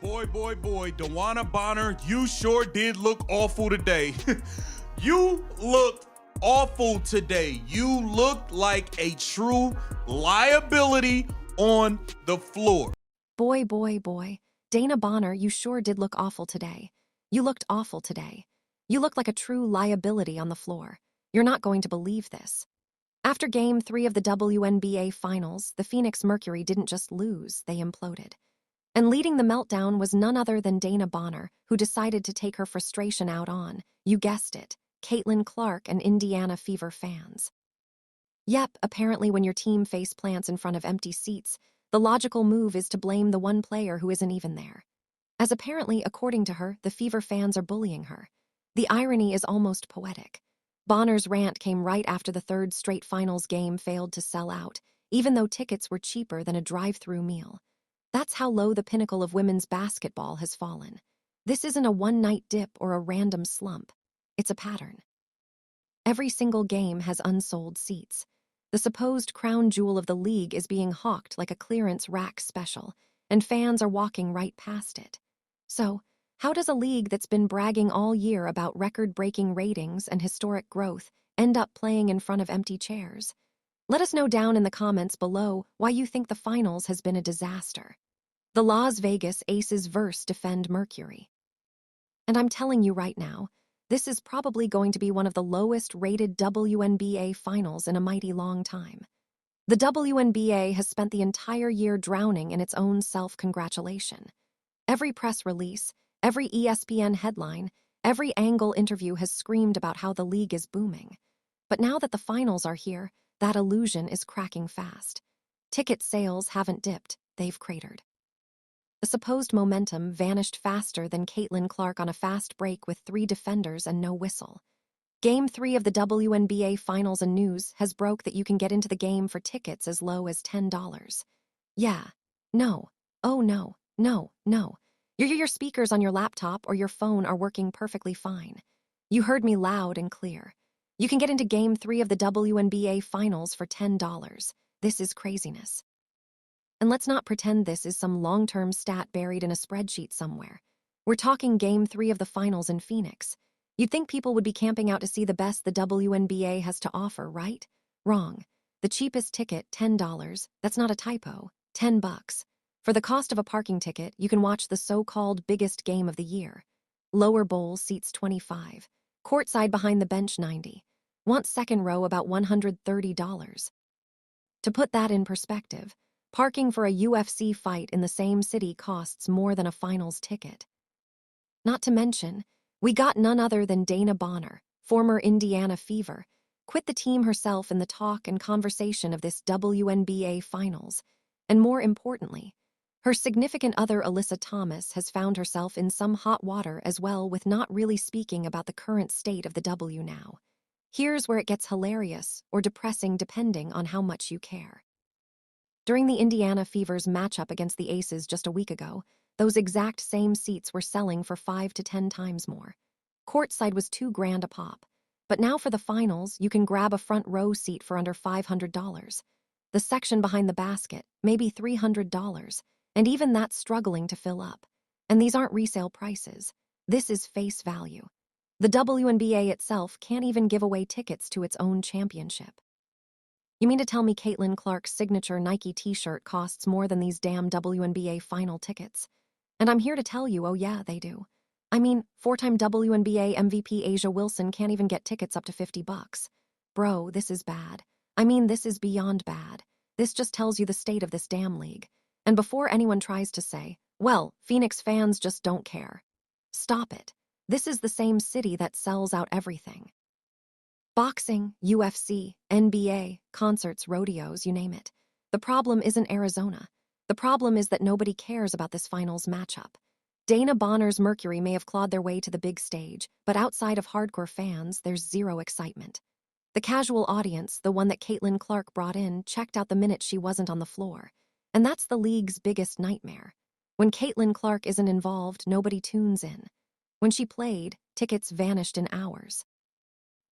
Boy, DeWanna Bonner, you sure did look awful today. You looked awful today. You looked like a true liability on the floor. Boy. Dana Bonner, you sure did look awful today. You looked awful today. You looked like a true liability on the floor. You're not going to believe this. After Game 3 of the WNBA Finals, the Phoenix Mercury didn't just lose, they imploded. And leading the meltdown was none other than Dana Bonner, who decided to take her frustration out on, you guessed it, Caitlin Clark and Indiana Fever fans. Yep, apparently when your team face plants in front of empty seats, the logical move is to blame the one player who isn't even there. As apparently, according to her, the Fever fans are bullying her. The irony is almost poetic. Bonner's rant came right after the third straight finals game failed to sell out, even though tickets were cheaper than a drive-through meal. That's how low the pinnacle of women's basketball has fallen. This isn't a one-night dip or a random slump. It's a pattern. Every single game has unsold seats. The supposed crown jewel of the league is being hawked like a clearance rack special, and fans are walking right past it. So, how does a league that's been bragging all year about record-breaking ratings and historic growth end up playing in front of empty chairs? Let us know down in the comments below why you think the finals has been a disaster. The Las Vegas Aces verse defend Mercury. And I'm telling you right now, this is probably going to be one of the lowest-rated WNBA finals in a mighty long time. The WNBA has spent the entire year drowning in its own self-congratulation. Every press release, every ESPN headline, every angle interview has screamed about how the league is booming. But now that the finals are here, that illusion is cracking fast. Ticket sales haven't dipped, they've cratered. The supposed momentum vanished faster than Caitlin Clark on a fast break with 3 defenders and no whistle. Game 3 of the WNBA Finals and news has broke that you can get into the game for tickets as low as $10. Yeah. No. Oh no. No. Your speakers on your laptop or your phone are working perfectly fine. You heard me loud and clear. You can get into Game 3 of the WNBA Finals for $10. This is craziness. And let's not pretend this is some long-term stat buried in a spreadsheet somewhere. We're talking Game 3 of the finals in Phoenix. You'd think people would be camping out to see the best the WNBA has to offer, right? Wrong. The cheapest ticket, $10. That's not a typo. $10. For the cost of a parking ticket, you can watch the so-called biggest game of the year. Lower bowl seats $25. Courtside behind the bench $90. Want second row about $130. To put that in perspective, parking for a UFC fight in the same city costs more than a finals ticket. Not to mention, we got none other than Dana Bonner, former Indiana Fever, quit the team herself in the talk and conversation of this WNBA Finals. And more importantly, her significant other Alyssa Thomas has found herself in some hot water as well with not really speaking about the current state of the W now. Here's where it gets hilarious or depressing depending on how much you care. During the Indiana Fever's matchup against the Aces just a week ago, those exact same seats were selling for 5 to 10 times more. Courtside was $2,000 a pop, but now for the finals, you can grab a front row seat for under $500. The section behind the basket, maybe $300, and even that's struggling to fill up. And these aren't resale prices. This is face value. The WNBA itself can't even give away tickets to its own championship. You mean to tell me Caitlin Clark's signature Nike t-shirt costs more than these damn WNBA final tickets? And I'm here to tell you, oh yeah, they do. I mean, 4-time WNBA MVP Asia Wilson can't even get tickets up to $50. Bro, this is bad. I mean, this is beyond bad. This just tells you the state of this damn league. And before anyone tries to say, well, Phoenix fans just don't care. Stop it. This is the same city that sells out everything. Boxing, UFC, NBA, concerts, rodeos, you name it. The problem isn't Arizona. The problem is that nobody cares about this finals matchup. Dana Bonner's Mercury may have clawed their way to the big stage, but outside of hardcore fans, there's zero excitement. The casual audience, the one that Caitlin Clark brought in, checked out the minute she wasn't on the floor. And that's the league's biggest nightmare. When Caitlin Clark isn't involved, nobody tunes in. When she played, tickets vanished in hours.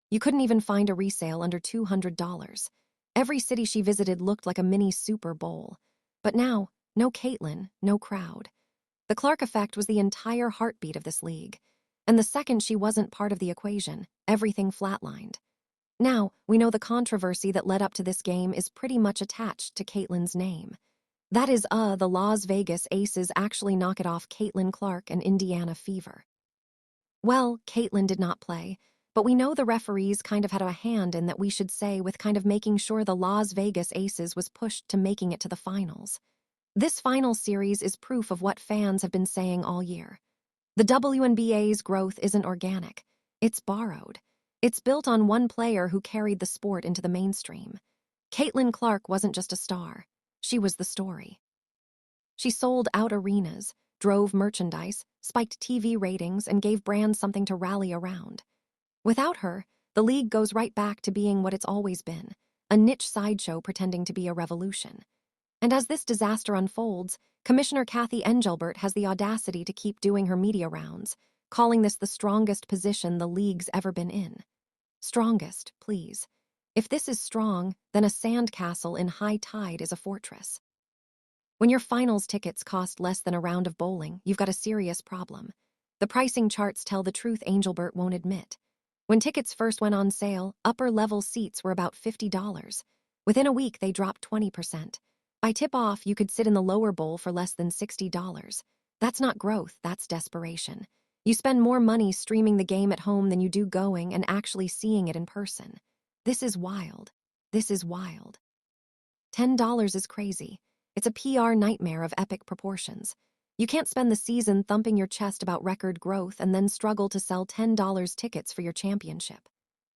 You couldn't even find a resale under $200. Every city she visited looked like a mini Super Bowl. But now, no Caitlin, no crowd. The Clark effect was the entire heartbeat of this league. And the second she wasn't part of the equation, everything flatlined. Now, we know the controversy that led up to this game is pretty much attached to Caitlyn's name. That is, the Las Vegas Aces actually knock it off Caitlin Clark and Indiana Fever. Well, Caitlyn did not play, but we know the referees kind of had a hand in that, we should say, with kind of making sure the Las Vegas Aces was pushed to making it to the finals. This final series is proof of what fans have been saying all year. The WNBA's growth isn't organic. It's borrowed. It's built on one player who carried the sport into the mainstream. Caitlin Clark wasn't just a star. She was the story. She sold out arenas, drove merchandise, spiked TV ratings, and gave brands something to rally around. Without her, the league goes right back to being what it's always been, a niche sideshow pretending to be a revolution. And as this disaster unfolds, Commissioner Kathy Engelbert has the audacity to keep doing her media rounds, calling this the strongest position the league's ever been in. Strongest, please. If this is strong, then a sandcastle in high tide is a fortress. When your finals tickets cost less than a round of bowling, you've got a serious problem. The pricing charts tell the truth Engelbert won't admit. When tickets first went on sale, upper-level seats were about $50. Within a week, they dropped 20%. By tip-off, you could sit in the lower bowl for less than $60. That's not growth, that's desperation. You spend more money streaming the game at home than you do going and actually seeing it in person. This is wild. This is wild. $10 is crazy. It's a PR nightmare of epic proportions. You can't spend the season thumping your chest about record growth and then struggle to sell $10 tickets for your championship.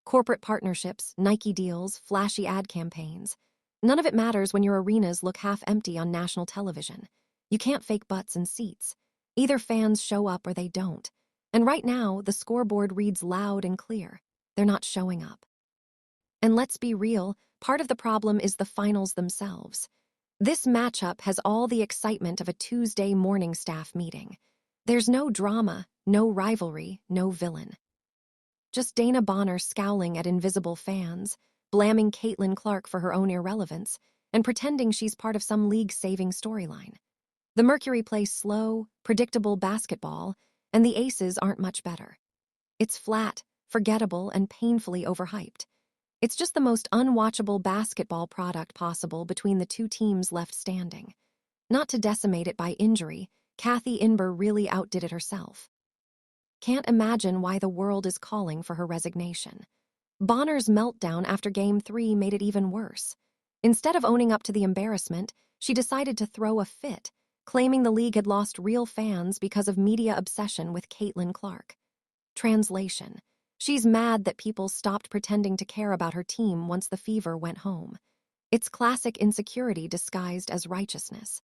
Corporate partnerships, Nike deals, flashy ad campaigns. None of it matters when your arenas look half empty on national television. You can't fake butts and seats. Either fans show up or they don't. And right now, the scoreboard reads loud and clear. They're not showing up. And let's be real, part of the problem is the finals themselves. This matchup has all the excitement of a Tuesday morning staff meeting. There's no drama, no rivalry, no villain. Just Dana Bonner scowling at invisible fans, blaming Caitlin Clark for her own irrelevance, and pretending she's part of some league-saving storyline. The Mercury plays slow, predictable basketball, and the Aces aren't much better. It's flat, forgettable, and painfully overhyped. It's just the most unwatchable basketball product possible between the two teams left standing. Not to decimate it by injury, Kathy Inber really outdid it herself. Can't imagine why the world is calling for her resignation. Bonner's meltdown after Game 3 made it even worse. Instead of owning up to the embarrassment, she decided to throw a fit, claiming the league had lost real fans because of media obsession with Caitlin Clark. Translation: she's mad that people stopped pretending to care about her team once the Fever went home. It's classic insecurity disguised as righteousness.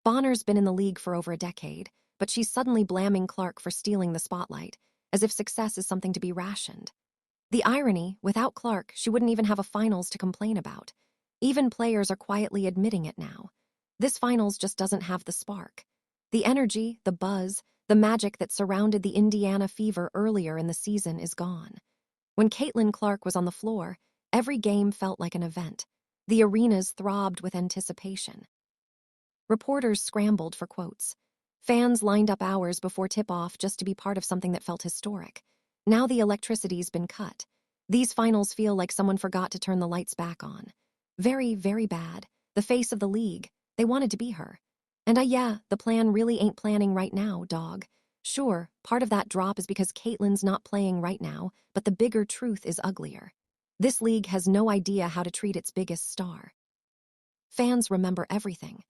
Bonner's been in the league for over a decade, but she's suddenly blaming Clark for stealing the spotlight, as if success is something to be rationed. The irony, without Clark, she wouldn't even have a finals to complain about. Even players are quietly admitting it now. This finals just doesn't have the spark. The energy, the buzz, the magic that surrounded the Indiana Fever earlier in the season is gone. When Caitlin Clark was on the floor, every game felt like an event. The arenas throbbed with anticipation. Reporters scrambled for quotes. Fans lined up hours before tip-off just to be part of something that felt historic. Now the electricity's been cut. These finals feel like someone forgot to turn the lights back on. Very, very bad. The face of the league. They wanted to be her. And the plan really ain't planning right now, dog. Sure, part of that drop is because Caitlin's not playing right now, but the bigger truth is uglier. This league has no idea how to treat its biggest star. Fans remember everything.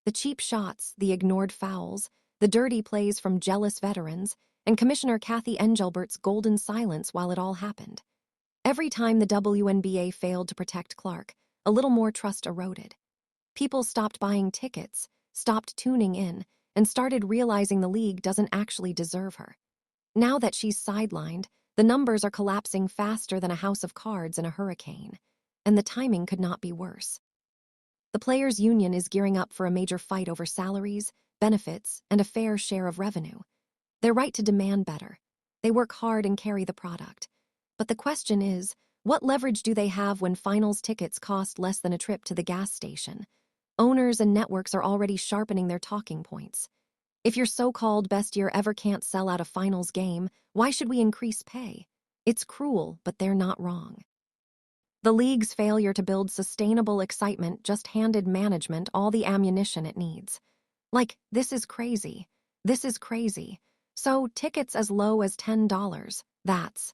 The cheap shots, the ignored fouls, the dirty plays from jealous veterans, and Commissioner Kathy Engelbert's golden silence while it all happened. Every time the WNBA failed to protect Clark, a little more trust eroded. People stopped buying tickets, stopped tuning in, and started realizing the league doesn't actually deserve her. Now that she's sidelined, the numbers are collapsing faster than a house of cards in a hurricane, and the timing could not be worse. The players' union is gearing up for a major fight over salaries, benefits, and a fair share of revenue. They're right to demand better. They work hard and carry the product. But the question is, what leverage do they have when finals tickets cost less than a trip to the gas station? Owners and networks are already sharpening their talking points. If your so-called best year ever can't sell out a finals game, why should we increase pay? It's cruel, but they're not wrong. The league's failure to build sustainable excitement just handed management all the ammunition it needs. Like, this is crazy. This is crazy. So tickets as low as $10. That's